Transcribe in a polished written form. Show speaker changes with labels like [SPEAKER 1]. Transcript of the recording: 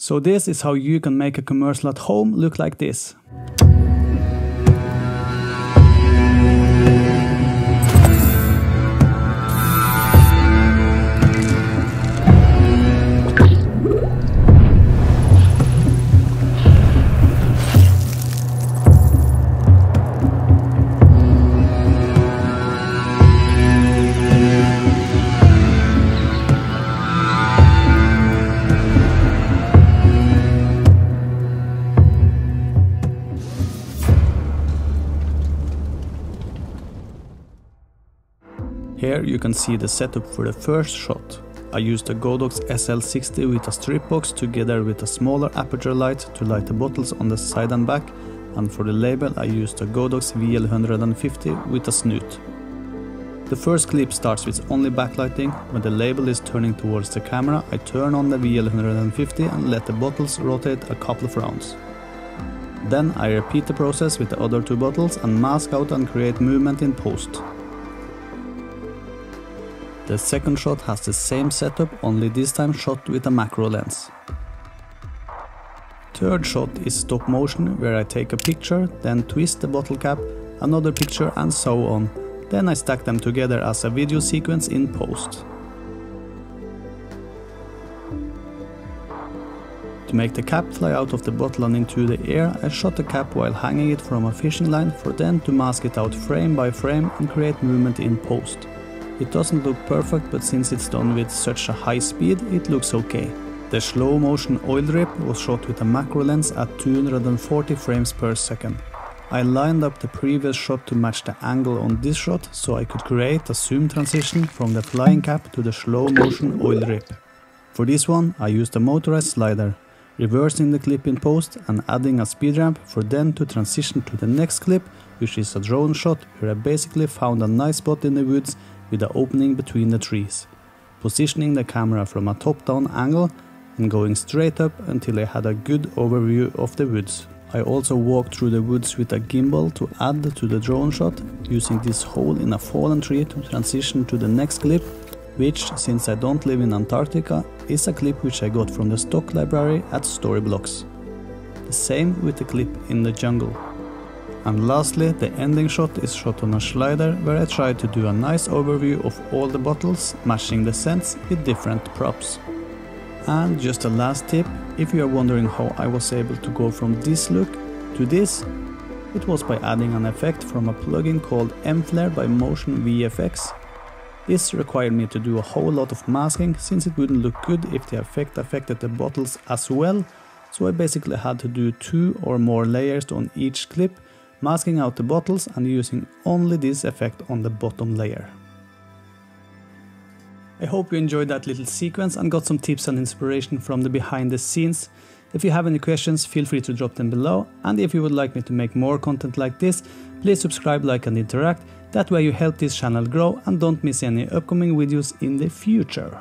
[SPEAKER 1] So this is how you can make a commercial at home look like this. Here you can see the setup for the first shot. I used a Godox SL60 with a strip box together with a smaller aperture light to light the bottles on the side and back, and for the label I used a Godox VL150 with a snoot. The first clip starts with only backlighting. When the label is turning towards the camera, I turn on the VL150 and let the bottles rotate a couple of rounds. Then I repeat the process with the other two bottles and mask out and create movement in post. The second shot has the same setup, only this time shot with a macro lens. Third shot is stop motion, where I take a picture, then twist the bottle cap, another picture and so on. Then I stack them together as a video sequence in post. To make the cap fly out of the bottle and into the air, I shot the cap while hanging it from a fishing line for then to mask it out frame by frame and create movement in post. It doesn't look perfect, but since it's done with such a high speed, it looks okay. The slow motion oil drip was shot with a macro lens at 240 frames per second. I lined up the previous shot to match the angle on this shot, so I could create a zoom transition from the flying cap to the slow motion oil drip. For this one, I used a motorized slider, reversing the clip in post and adding a speed ramp for then to transition to the next clip, which is a drone shot where I basically found a nice spot in the woods with an opening between the trees, positioning the camera from a top-down angle and going straight up until I had a good overview of the woods. I also walked through the woods with a gimbal to add to the drone shot, using this hole in a fallen tree to transition to the next clip, which, since I don't live in Antarctica, is a clip which I got from the stock library at Storyblocks. The same with the clip in the jungle. And lastly, the ending shot is shot on a slider where I tried to do a nice overview of all the bottles, matching the scents with different props. And just a last tip, if you are wondering how I was able to go from this look to this, it was by adding an effect from a plugin called M-Flare by Motion VFX. This required me to do a whole lot of masking, since it wouldn't look good if the effect affected the bottles as well, so I basically had to do 2 or more layers on each clip, masking out the bottles and using only this effect on the bottom layer. I hope you enjoyed that little sequence and got some tips and inspiration from the behind the scenes. If you have any questions, feel free to drop them below, and if you would like me to make more content like this, please subscribe, like and interact. That way you help this channel grow and don't miss any upcoming videos in the future.